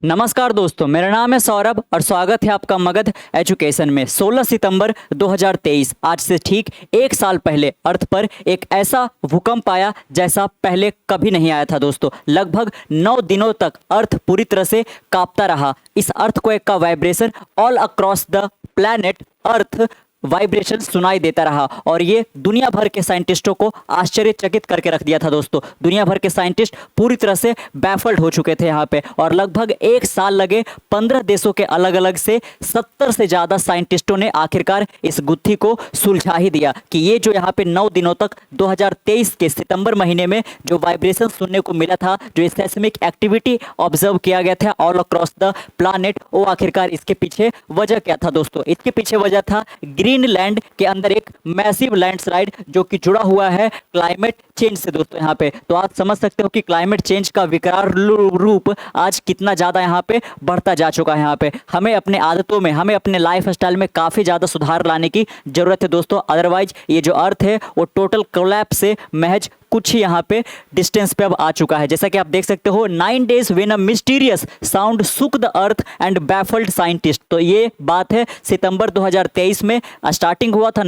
नमस्कार दोस्तों, मेरा नाम है सौरभ और स्वागत है आपका मगध एजुकेशन में। 16 सितंबर 2023 आज से ठीक एक साल पहले अर्थ पर एक ऐसा भूकंप आया जैसा पहले कभी नहीं आया था दोस्तों। लगभग 9 दिनों तक अर्थ पूरी तरह से कांपता रहा। इस अर्थक्वेक का vibration all across the planet earth vibration सुनाई देता रहा और ये दुनिया भर के साइंटिस्टों को आश्चर्यचकित करके रख दिया था दोस्तों। दुनिया भर के साइंटिस्ट पूरी तरह से बैफल्ड हो चुके थे यहाँ पे और लगभग एक साल लगे। 15 देशों के अलग अलग से 70 से ज़्यादा साइंटिस्टों ने आखिरकार इस गुत्थी को सुलझा ही दिया कि ये जो यहाँ पे 9 दिनों तक 2023 के सितंबर महीने में जो वाइब्रेशन सुनने को मिला था, जो सेस्मिक एक्टिविटी ऑब्जर्व किया गया था ऑल अक्रॉस द प्लानेट, वो आखिरकार इसके पीछे वजह क्या था दोस्तों। इसके पीछे वजह था ग्रीनलैंड के अंदर एक मैसिव लैंडस्लाइड जो कि जुड़ा हुआ है क्लाइमेट चेंज से दोस्तों। यहाँ पे तो आप समझ सकते हो कि क्लाइमेट चेंज का विकराल रूप आज कितना ज़्यादा यहाँ पे बढ़ता जा चुका है। यहाँ पे हमें अपने आदतों में, हमें अपने लाइफ स्टाइल में काफ़ी ज़्यादा सुधार लाने की ज़रूरत है दोस्तों। अदरवाइज ये जो अर्थ है वो टोटल कोलैप्स से महज कुछ ही यहाँ पे डिस्टेंस पे अब आ चुका है। जैसा कि आप देख सकते हो, 9 days when a mysterious sound shook the earth and baffled scientist. तो ये बात है सितंबर 2023 में स्टार्टिंग हुआ था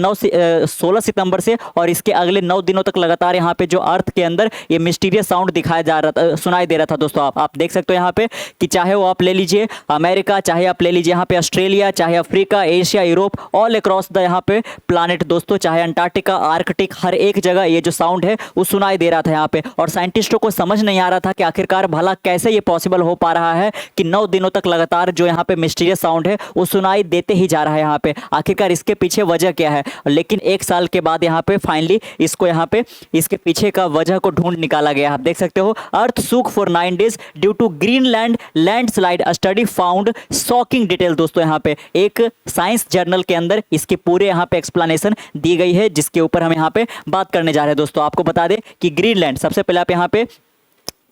16 सितंबर से और इसके अगले 9 दिनों तक लगातार यहाँ पे जो अर्थ के अंदर ये मिस्टीरियस साउंड दिखाया जा रहा था, सुनाई दे रहा था दोस्तों। आप देख सकते हो यहाँ पे कि चाहे वो आप ले लीजिए अमेरिका, चाहे आप ले लीजिए यहाँ पे ऑस्ट्रेलिया, चाहे Africa, Asia, Europe, all across the यहाँ पे प्लानेट दोस्तों, चाहे अंटार्कटिका, आर्कटिक, हर एक जगह ये जो साउंड है वो सुनाई दे रहा था यहाँ पे। और साइंटिस्टों को समझ नहीं आ रहा था कि आखिरकार भला कैसे ये पॉसिबल हो पा रहा है कि 9 दिनों तक लगातार जो यहाँ पे मिस्टीरियस साउंड है वो सुनाई देते ही जा रहा है यहाँ पे। आखिरकार इसके पीछे वजह क्या है। लेकिन एक साल के बाद यहाँ पे फाइनली इसको यहाँ पे इसके पीछे का वजह को ढूंढ निकाला गया। आप देख सकते हो, earth shook for 9 days due to Greenland landslide, a study found shocking detail दोस्तों। यहाँ पे एक साइंस जर्नल के अंदर इसके पूरे यहाँ पे एक्सप्लेनेशन दी गई है जिसके ऊपर हम यहाँ पे बात करने जा रहे हैं दोस्तों। आपको बता दें कि ग्रीनलैंड, सबसे पहले आप यहाँ पे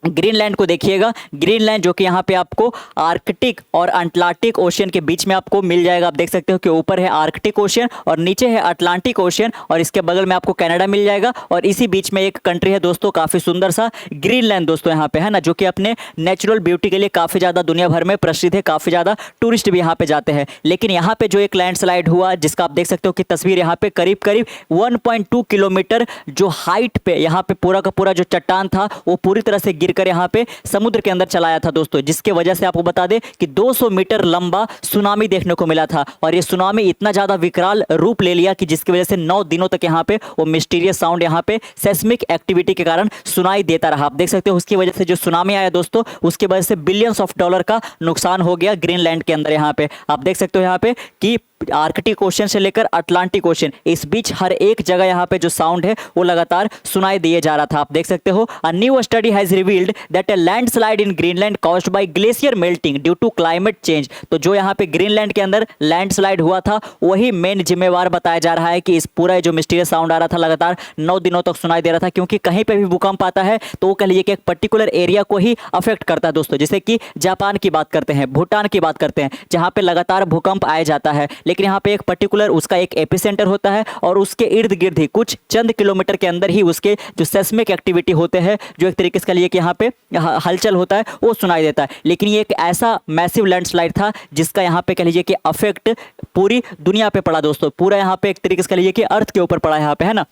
ग्रीनलैंड को देखिएगा। ग्रीनलैंड जो कि यहाँ पे आपको आर्कटिक और अटलांटिक ओशियन के बीच में आपको मिल जाएगा। आप देख सकते हो कि ऊपर है आर्कटिक ओशियन और नीचे है अटलांटिक ओशियन और इसके बगल में आपको कनाडा मिल जाएगा और इसी बीच में एक कंट्री है दोस्तों, काफ़ी सुंदर सा ग्रीनलैंड दोस्तों यहाँ पे है ना, जो कि अपने नेचुरल ब्यूटी के लिए काफ़ी ज़्यादा दुनिया भर में प्रसिद्ध है। काफ़ी ज़्यादा टूरिस्ट भी यहाँ पे जाते हैं। लेकिन यहाँ पे जो एक लैंडस्लाइड हुआ जिसका आप देख सकते हो कि तस्वीर यहाँ पे करीब करीब 1.2 किलोमीटर जो हाइट पे यहाँ पे पूरा का पूरा जो चट्टान था वो पूरी तरह से कर यहाँ पे समुद्र के अंदर चलाया था दोस्तों, जिसके वजह से आपको बता दें कि 200 मीटर लंबा सुनामी देखने को मिला था। और ये सुनामी इतना ज्यादा विकराल रूप ले लिया कि जिसकी वजह से 9 दिनों तक यहाँ पे वो मिस्टीरियस साउंड यहाँ पे सेस्मिक एक्टिविटी के कारण सुनाई देता रहा। आप देख सकते हो उसकी वजह से जो सुनामी आया दोस्तों, उसकी वजह से बिलियंस ऑफ डॉलर का नुकसान हो गया ग्रीनलैंड के अंदर। यहाँ पे आप देख सकते हो यहाँ पे कि आर्कटिक ओशन से लेकर अटलांटिक ओशन, इस बीच हर एक जगह यहाँ पे जो साउंड है वो लगातार सुनाई दिए जा रहा था। आप देख सकते हो, a new study has revealed that a landslide in Greenland caused by glacier melting due to climate change. तो जो यहाँ पे ग्रीनलैंड के अंदर लैंडस्लाइड हुआ था वही मेन जिम्मेवार बताया जा रहा है कि इस पूरा जो मिस्टीरियस साउंड आ रहा था लगातार 9 दिनों तक सुनाई दे रहा था। क्योंकि कहीं पे भी भूकंप आता है तो वो कह लीजिए कि एक पर्टिकुलर एरिया को ही अफेक्ट करता है दोस्तों। जैसे कि जापान की बात करते हैं, भूटान की बात करते हैं, जहाँ पे लगातार भूकंप आया जाता है। लेकिन यहाँ पे एक उसका एक एपिसेंटर होता है और उसके इर्द गिर्द ही कुछ चंद किलोमीटर के अंदर ही उसके जो सेस्मिक एक्टिविटी होते हैं, जो एक तरीके से लिए कि यहाँ पे हलचल होता है, वो सुनाई देता है। लेकिन ये एक ऐसा मैसिव लैंडस्लाइड था जिसका यहाँ पे कह लीजिए कि अफेक्ट पूरी दुनिया पे पड़ा दोस्तों। पूरा यहाँ पे एक तरीके से कह लीजिए कि अर्थ के ऊपर पड़ा यहाँ पे, है ना।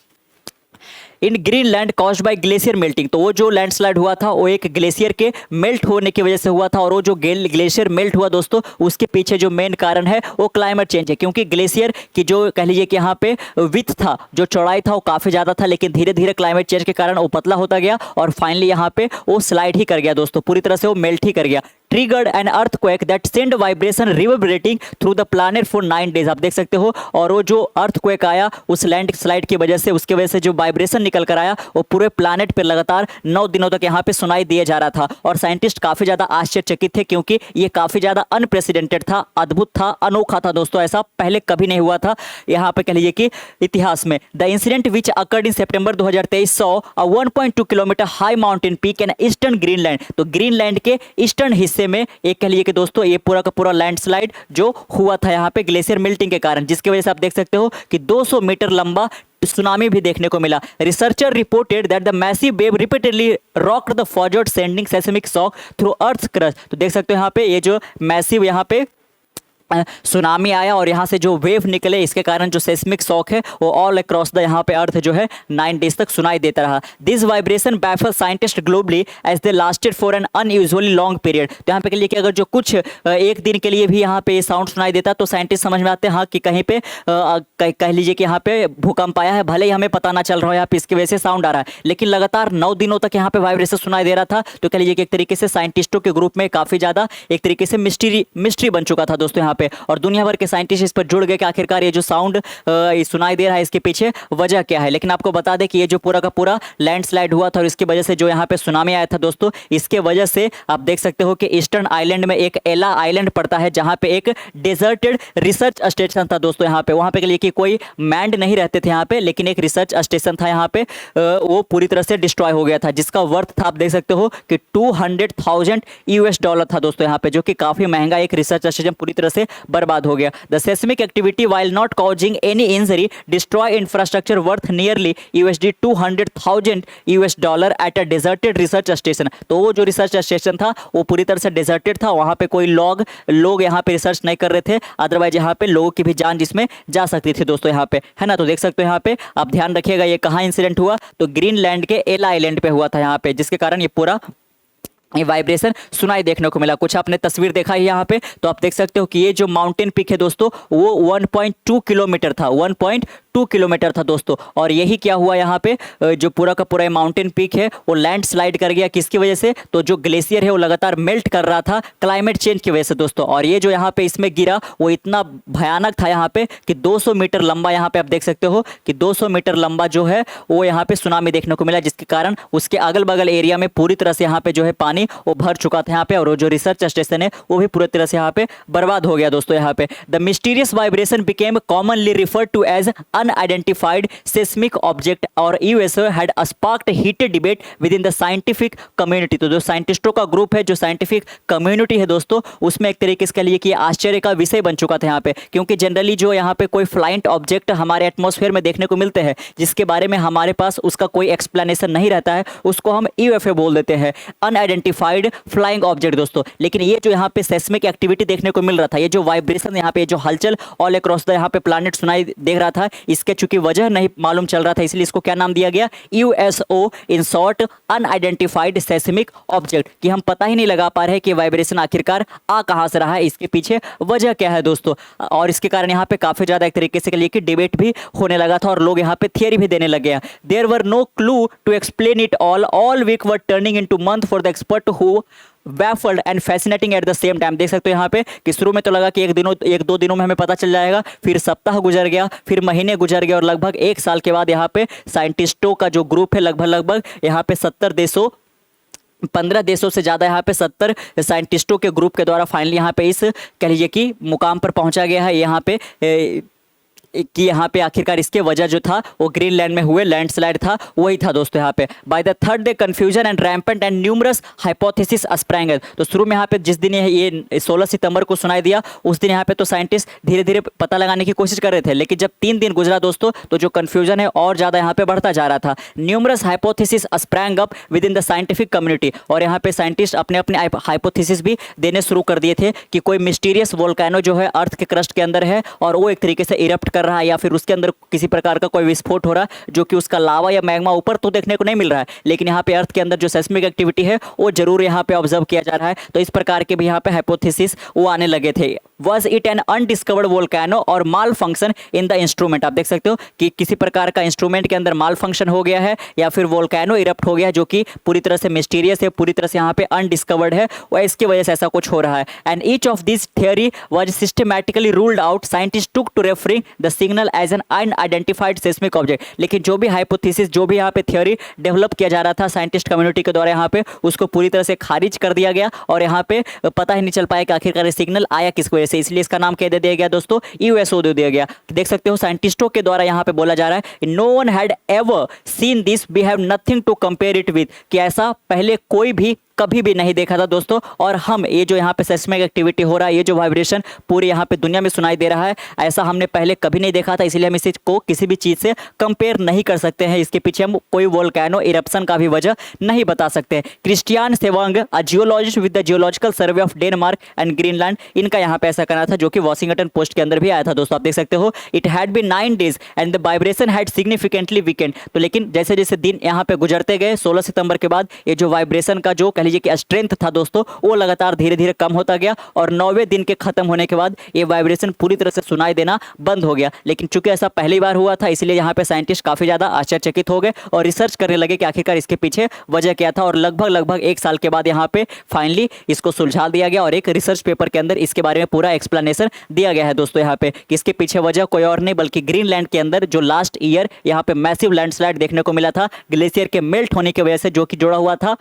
In Greenland caused by glacier melting, तो वो जो लैंडस्लाइड हुआ था वो एक ग्लेशियर के मेल्ट होने की वजह से हुआ था। और वो जो ग्लेशियर मेल्ट हुआ दोस्तों, उसके पीछे जो मेन कारण है वो क्लाइमेट चेंज है। क्योंकि ग्लेशियर की जो कह लीजिए कि यहाँ पे विड्थ था, जो चौड़ाई था वो काफ़ी ज़्यादा था, लेकिन धीरे धीरे क्लाइमेट चेंज के कारण वो पतला होता गया और फाइनली यहाँ पे वो स्लाइड ही कर गया दोस्तों, पूरी तरह से वो मेल्ट ही कर गया। Triggered an earthquake that send vibration reverberating through the planet for 9 days। आप देख सकते हो, और वो जो अर्थक्वेक आया उस लैंडस्लाइड की वजह से, उसकी वजह से जो वाइब्रेशन निकल कर आया वो पूरे प्लैनेट पर लगातार 9 दिनों तक यहाँ पे सुनाई दिए जा रहा था। और साइंटिस्ट काफी ज्यादा आश्चर्यचकित थे क्योंकि ये काफी ज्यादा अनप्रेसिडेंटेड था, अद्भुत था, अनोखा था दोस्तों। ऐसा पहले कभी नहीं हुआ था यहाँ पे कह लीजिए कि इतिहास में। The incident which occurred in September 2023 saw a 1.2 kilometre high mountain peak in eastern Greenland. तो ग्रीनलैंड के ईस्टर्न हिस्से में एक कह लीजिए कि दोस्तों ये पूरा का पूरा लैंडस्लाइड जो हुआ था यहाँ पे ग्लेशियर मेल्टिंग के कारण, जिसकी वजह से आप देख सकते हो कि 200 मीटर लंबा सुनामी भी देखने को मिला। Researcher reported that the massive wave repeatedly rocked the forward sending seismic shock through earth crust. तो देख सकते हो यहाँ पे ये जो मैसिव यहाँ पे सुनामी आया और यहाँ से जो वेव निकले, इसके कारण जो सेस्मिक शॉक है वो ऑल अक्रॉस द यहाँ पे अर्थ जो है 9 डेज तक सुनाई देता रहा। This vibration baffle scientist globally as they lasted for an unusually long period. तो यहाँ पे के लिए कि अगर जो कुछ एक दिन के लिए भी यहाँ पे साउंड सुनाई देता तो साइंटिस्ट समझ में आते हैं हाँ कि कहीं पे कह लीजिए कि यहाँ पे भूकंप आया है, भले ही हमें पता ना चल रहा है यहाँ पे इसकी वजह से साउंड आ रहा है, लेकिन लगातार 9 दिनों तक यहाँ पे वाइब्रेशन सुनाई दे रहा था। तो कह लीजिए कि एक तरीके से साइंटिस्टों के ग्रुप में काफ़ी ज़्यादा एक तरीके से मिस्ट्री बन चुका था दोस्तों यहाँ पे, और दुनिया भर के साइंटिस्ट इस पर जुड़ गए कि आखिरकार ये जो साउंड सुनाई दे रहा है इसके पीछे वजह क्या है। लेकिन आपको बता दें कि ये जो पूरा का पूरा लैंडस्लाइड हुआ था और इसकी वजह से जो यहाँ पे सुनामी आया था दोस्तों, इसके वजह से आप देख सकते हो कि ईस्टर्न आइलैंड में एक एला आइलैंड पड़ता है जहाँ पे एक डेजर्टेड रिसर्च स्टेशन था दोस्तों यहाँ पे। वहाँ पे के लिए कि कोई मैंड नहीं रहते थे यहाँ पे, लेकिन एक रिसर्च स्टेशन था यहाँ पे, वो पूरी तरह से डिस्ट्रॉय हो गया था, जिसका वर्थ था आप देख सकते हो कि $200,000 था दोस्तों यहाँ पे, जो कि काफी महंगा एक रिसर्च स्टेशन पूरी तरह से बर्बाद हो गया। The seismic activity while not causing any injury destroy infrastructure worth nearly $200,000 at a deserted research station. तो वो जो रिसर्च स्टेशन था वो पूरी तरह से डेजर्टेड था, वहां पे कोई लोग यहाँ पे रिसर्च नहीं कर रहे थे, अदरवाइज यहाँ पे लोगों की भी जान जिसमें जा सकती थी दोस्तों यहाँ पे, है ना। तो देख सकते हो यहाँ पे आप ध्यान रखिएगा ये कहाँ इंसिडेंट हुआ, तो ग्रीनलैंड के एला आइलैंड पे हुआ था यहाँ पे, जिसके कारण ये पूरा ये वाइब्रेशन सुनाई देखने को मिला। कुछ आपने तस्वीर देखा है यहाँ पे, तो आप देख सकते हो कि ये जो माउंटेन पीक है दोस्तों वो 1.2 किलोमीटर था, 1.2 किलोमीटर था दोस्तों। और यही क्या हुआ यहाँ पे, जो पूरा का पूरा माउंटेन पीक है वो लैंडस्लाइड कर गया। किसकी वजह से, तो जो ग्लेशियर है वो लगातार मेल्ट कर रहा था क्लाइमेट चेंज की वजह से दोस्तों। और ये जो यहाँ पे इसमें गिरा वो इतना भयानक था यहाँ पे कि 200 मीटर लंबा, यहाँ पे आप देख सकते हो कि 200 मीटर लंबा जो है वो यहाँ पे सुनामी देखने को मिला, जिसके कारण उसके अगल बगल एरिया में पूरी तरह से यहाँ पे जो है पानी वो भर चुका था यहाँ पे, और जो रिसर्च स्टेशन है वो भी पूरी तरह से यहाँ पे बर्बाद हो गया दोस्तों यहाँ पे। The mysterious vibration became commonly referred to as unidentified seismic object और USO had sparked heated debate within the scientific community. तो जो साइंटिस्टों का ग्रुप है, जो साइंटिफिक कम्युनिटी है दोस्तों, उसमें एक तरीके से लिए कि आश्चर्य का विषय बन चुका था यहाँ पे, क्योंकि जनरली जो यहाँ पे कोई फ्लाइंट ऑब्जेक्ट हमारे एटमॉस्फेयर में देखने को मिलते हैं जिसके बारे में हमारे पास उसका कोई एक्सप्लेनेशन नहीं रहता है, उसको हम यूएफओ बोल देते हैं, अनआइडेंटिफाइड फ्लाइंग ऑब्जेक्ट दोस्तों। लेकिन ये जो यहाँ पे सेस्मिक एक्टिविटी देखने को मिल रहा था, ये जो वाइब्रेशन यहाँ पे जो हलचल ऑल अक्रॉस द यहाँ पे प्लैनेट सुनाई दे रहा था, इसके चूंकि वजह नहीं मालूम चल रहा था, इसलिए इसको क्या नाम दिया गया, USO, in short unidentified seismic object, कि हम पता ही नहीं लगा पा रहे कि वाइब्रेशन आखिरकार आ कहां से रहा है, इसके पीछे वजह क्या है दोस्तों। और इसके कारण यहाँ पे काफी ज्यादा एक तरीके से लिए कि डिबेट भी होने लगा था और लोग यहाँ पे थियरी भी देने लगे। There were no clue to explain it all week were turning into month for the expert who baffled and fascinating at the same time. देख सकते हो यहाँ पे कि शुरू में तो लगा कि एक दो दिनों में हमें पता चल जाएगा, फिर सप्ताह गुजर गया, फिर महीने गुजर गए, और लगभग 1 साल के बाद यहाँ पे साइंटिस्टों का जो ग्रुप है लगभग यहाँ पे 15 देशों से ज़्यादा यहाँ पे 70 साइंटिस्टों के ग्रुप के द्वारा फाइनली यहाँ पे इस कह लीजिए कि मुकाम पर पहुँचा गया है यहाँ पे कि यहाँ पे आखिरकार इसके वजह जो था वो ग्रीनलैंड में हुए लैंडस्लाइड था, वही था दोस्तों यहाँ पे। By the third day confusion and rampant and numerous hypothesis sprang. तो शुरू में यहाँ पे जिस दिन ये 16 सितंबर को सुनाई दिया, उस दिन यहाँ पे तो साइंटिस्ट धीरे धीरे पता लगाने की कोशिश कर रहे थे, लेकिन जब 3 दिन गुजरा दोस्तों तो जो कंफ्यूजन है और ज़्यादा यहाँ पे बढ़ता जा रहा था। Numerous hypothesis sprang up with in the scientific community, और यहाँ पे साइंटिस्ट अपने अपने हाइपोथेसिस भी देने शुरू कर दिए थे कि कोई मिस्टीरियस वोल्केनो जो है अर्थ के क्रस्ट के अंदर है और वो एक तरीके से इरप्ट कर रहा है, या फिर उसके अंदर किसी प्रकार का कोई विस्फोट हो रहा है, जो कि उसका लावा या मैग्मा ऊपर तो देखने को नहीं मिल रहा है, लेकिन यहाँ पे अर्थ के अंदर जो सेस्मिक एक्टिविटी है वो जरूर यहाँ पे ऑब्जर्व किया जा रहा है। तो इस प्रकार के भी यहाँ पे हाइपोथेसिस वो आने लगे थे। Was it an undiscovered volcano और माल फंक्शन इन द इंस्ट्रूमेंट। आप देख सकते हो कि किसी प्रकार का इंस्ट्रूमेंट के अंदर माल फंक्शन हो गया है, या फिर वोल्केनो इरप्ट हो गया है, जो कि पूरी तरह से मिस्टीरियस है, पूरी तरह से यहाँ पे अनडिस्कवर्ड है, और इसकी वजह से ऐसा कुछ हो रहा है। And each of this theory was systematically ruled out. Scientist took to referring the signal as an unidentified seismic object. लेकिन जो भी हाइपोथेसिस, जो भी यहाँ पे थियरी डेवलप किया जा रहा था साइंटिस्ट कम्युनिटी के द्वारा, यहाँ पे उसको पूरी तरह से खारिज कर दिया गया, और यहाँ पे पता ही नहीं चल पाया कि आखिरकार सिग्नल आया किस वजह से, इसलिए इसका नाम क्या दे दिया गया दोस्तों, यूएसओ दे दिया गया। देख सकते हो साइंटिस्टों के द्वारा यहाँ पे बोला जा रहा है, no one had ever seen this, we have nothing to compare it with, कि ऐसा पहले कोई भी कभी भी नहीं देखा था दोस्तों। और हम ये जो यहाँ पे सेस्मिक एक्टिविटी हो रहा है, ये जो वाइब्रेशन पूरी यहाँ पे दुनिया में सुनाई दे रहा है, ऐसा हमने पहले कभी नहीं देखा था। इसलिए हम इसे को किसी भी चीज़ से कंपेयर नहीं कर सकते हैं। इसके पीछे हम कोई वोल्केनो इरप्शन का भी वजह नहीं बता सकते हैं। Kristian Svennevig, a geologist with the geological survey of Denmark and Greenland, इनका यहाँ पे ऐसा कहना था, जो कि वॉशिंगटन पोस्ट के अंदर भी आया था दोस्तों। आप देख सकते हो, it had been 9 days and the vibration had significantly weakened. तो लेकिन जैसे जैसे दिन यहाँ पे गुजरते गए, 16 सितंबर के बाद ये जो वाइब्रेशन का जो कह लीजिए कि स्ट्रेंथ था दोस्तों, वो लगातार धीरे धीरे कम होता गया और 9वें दिन के खत्म होने के बाद ये वाइब्रेशन पूरी तरह से सुनाई देना बंद हो गया। लेकिन चूंकि ऐसा पहली बार हुआ था, इसलिए यहाँ पे साइंटिस्ट काफी ज्यादा आश्चर्यचकित हो गए और रिसर्च करने लगे कि आखिरकार इसके पीछे वजह क्या था। और लगभग 1 साल के बाद यहाँ पे फाइनली इसको सुलझा दिया गया और एक रिसर्च पेपर के अंदर इसके बारे में पूरा एक्सप्लेनेशन दिया गया है दोस्तों यहाँ पे, कि इसके पीछे वजह कोई और नहीं बल्कि ग्रीनलैंड के अंदर जो लास्ट ईयर यहाँ पे मैसिव लैंडस्लाइड देखने को मिला था, ग्लेशियर के मेल्ट होने की वजह से, जो कि जुड़ा हुआ था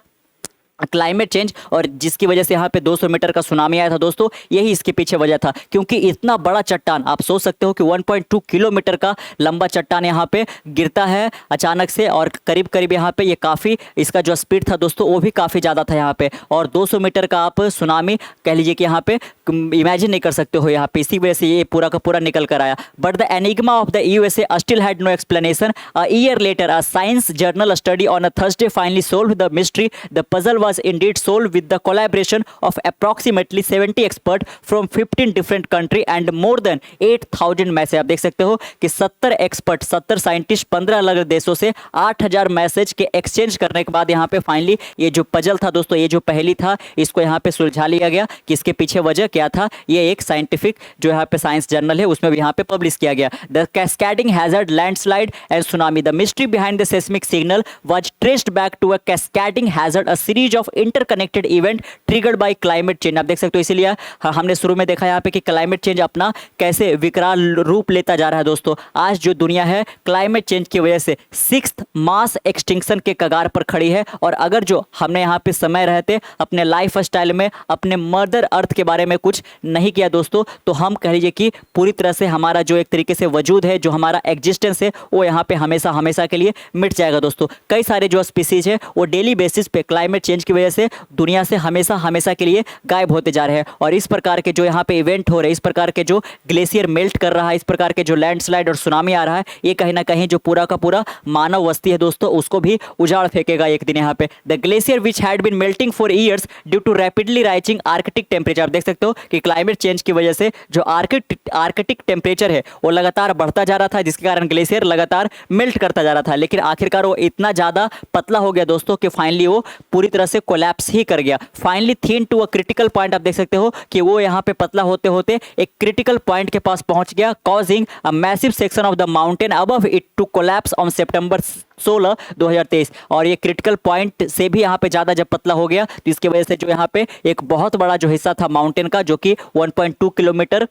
क्लाइमेट चेंज, और जिसकी वजह से यहाँ पे 200 मीटर का सुनामी आया था दोस्तों। यही इसके पीछे वजह था, क्योंकि इतना बड़ा चट्टान, आप सोच सकते हो कि 1.2 किलोमीटर का लंबा चट्टान यहाँ पे गिरता है अचानक से, और करीब करीब यहाँ पे ये काफ़ी, इसका जो स्पीड था दोस्तों वो भी काफ़ी ज़्यादा था यहाँ पे, और 200 मीटर का आप सुनामी कह लीजिए कि यहाँ पे इमेजिन नहीं कर सकते हो यहाँ पे। इसी वजह से ये पूरा का पूरा निकल कर आया। But the enigma of the USA still had no explanation. A year later a science journal study on a Thursday finally solved the mystery. The puzzle was indeed solved with the collaboration of approximately 70 experts from 15 different countries and more than 8,000 message. आप देख सकते हो कि 70 expert, 70 scientist 15 अलग अलग देशों से 8,000 message के एक्सचेंज करने के बाद यहाँ पे फाइनली ये जो पजल था दोस्तों, ये जो पहेली था, इसको यहाँ पे सुलझा लिया गया कि इसके पीछे वजह क्या था। ये एक साइंटिफिक जो यहाँ पे साइंस जर्नल है उसमें भी यहाँ पे पब्लिश किया गया। The cascading hazard, landslide and tsunami, the mystery behind the seismic signal was traced back to a cascading hazard, a series of interconnected event triggered by climate change. आप देख सकते हो, इसीलिए हमने शुरू में देखा यहाँ पे कि क्लाइमेट चेंज अपना कैसे विकराल रूप लेता जा रहा है दोस्तों। आज जो दुनिया है क्लाइमेट चेंज की वजह से 6th मास एक्सटिंक्शन के कगार पर खड़ी है। और अगर जो हमने यहाँ पे समय रहते अपने लाइफ स्टाइल में अपने मदर अर्थ के बारे में कुछ नहीं किया दोस्तों, तो हम कह लीजिए कि पूरी तरह से हमारा जो एक तरीके से वजूद है, जो हमारा एग्जिस्टेंस है, वो यहाँ पे हमेशा हमेशा के लिए मिट जाएगा दोस्तों। कई सारे जो स्पीसीज है वो डेली बेसिस पे क्लाइमेट चेंज की वजह से दुनिया से हमेशा हमेशा के लिए गायब होते जा रहे हैं। और इस प्रकार के जो यहाँ पे इवेंट हो रहे हैं, इस प्रकार के जो ग्लेशियर मेल्ट कर रहा है, इस प्रकार के जो लैंडस्लाइड और सुनामी आ रहा है, ये कहीं ना कहीं जो पूरा का पूरा मानव वस्ती है दोस्तों, उसको भी उजाड़ फेंकेगा एक दिन यहाँ पे। The glacier which had been melting for years due to rapidly rising Arctic temperature. आप देख सकते हो कि क्लाइमेट चेंज की वजह से जो आर्कटिक टेम्परेचर है वो लगातार बढ़ता जा रहा था, जिसके कारण ग्लेशियर लगातार मेल्ट करता जा रहा था। लेकिन आखिरकार वो इतना ज़्यादा पतला हो गया दोस्तों कि फाइनली वो पूरी तरह से कोलैप्स ही कर गया। Finally thin to a critical point. आप देख सकते हो कि वो यहाँ पे पतला होते होते एक क्रिटिकल पॉइंट के पास पहुंच गया, causing a massive section of the mountain above it to collapse on September 16, 2023। और ये क्रिटिकल पॉइंट से भी यहाँ पे ज़्यादा जब पतला हो गया, तो इसकी वजह से जो यहाँ पे एक बहुत बड़ा जो हिस्सा था माउंटेन का, जो कि 1.2 किलोमीटर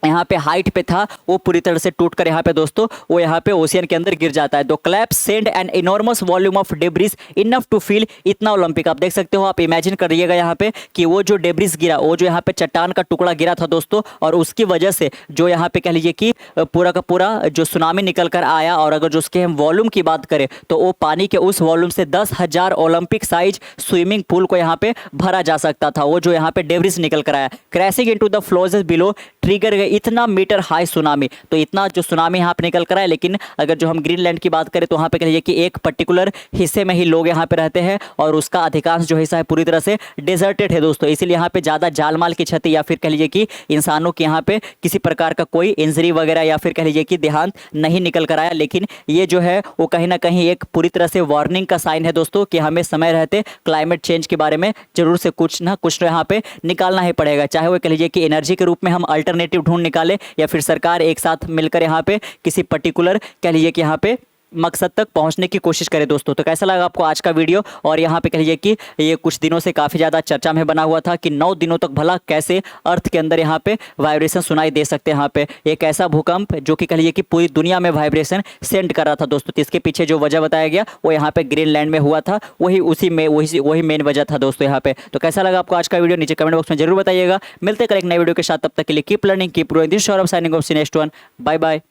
यहाँ पे हाइट पे था, वो पूरी तरह से टूटकर यहाँ पे दोस्तों वो यहाँ पे ओशियन के अंदर गिर जाता है। The collapse send an enormous volume of debris enough to fill इतना ओलंपिक। आप देख सकते हो, आप इमेजिन करिएगा यहाँ पे कि वो जो डेब्रिस गिरा, वो जो यहाँ पे चट्टान का टुकड़ा गिरा था दोस्तों, और उसकी वजह से जो यहाँ पे कह लीजिए कि पूरा का पूरा जो सुनामी निकल कर आया। और अगर जो उसके हम वॉल्यूम की बात करें तो वो पानी के उस वॉल्यूम से 10,000 ओलंपिक साइज स्विमिंग पूल को यहाँ पे भरा जा सकता था, वो जो यहाँ पे डेब्रिस निकल कर आया। Crashing into the fjords below trigger इतना मीटर हाई सुनामी। तो इतना जो सुनामी यहाँ पे निकल कर आया। लेकिन अगर जो हम ग्रीनलैंड की बात करें तो वहाँ पे कह लीजिए कि एक पर्टिकुलर हिस्से में ही लोग यहाँ पे रहते हैं, और उसका अधिकांश जो हिस्सा है पूरी तरह से डेजर्टेड है दोस्तों। इसीलिए यहाँ पे ज़्यादा जान माल की क्षति या फिर कह लीजिए कि इंसानों की यहाँ पे किसी प्रकार का कोई इंजरी वगैरह या फिर कह लीजिए कि देहांत नहीं निकल कर आया। लेकिन ये जो है वो कहीं ना कहीं एक पूरी तरह से वार्निंग का साइन है दोस्तों, कि हमें समय रहते क्लाइमेट चेंज के बारे में जरूर से कुछ ना कुछ यहाँ पे निकालना ही पड़ेगा। चाहे वो कह लीजिए कि एनर्जी के रूप में हम अल्टरनेटिव ढूंढ निकाले, या फिर सरकार एक साथ मिलकर यहाँ पे किसी पर्टिकुलर कह लीजिए कि यहाँ पे मकसद तक पहुंचने की कोशिश करें दोस्तों। तो कैसा लगा आपको आज का वीडियो? और यहाँ पे कह लीजिए कि ये कुछ दिनों से काफ़ी ज़्यादा चर्चा में बना हुआ था कि 9 दिनों तक भला कैसे अर्थ के अंदर यहाँ पे वाइब्रेशन सुनाई दे सकते हैं। यहाँ पे एक ऐसा भूकंप जो कि कह लीजिए कि पूरी दुनिया में वाइब्रेशन सेंड कर रहा था दोस्तों। तो इसके पीछे जो वजह बताया गया वो यहाँ पे ग्रीनलैंड में हुआ था, वही मेन वजह था दोस्तों यहाँ पे। तो कैसा लगा आपको आज का वीडियो? नीचे कमेंट बॉक्स में जरूर बताइएगा। मिलते कल एक नए वीडियो के साथ, तब तक के लिए keep learning, keep growing. This Saurabh signing off, see next one. Bye bye.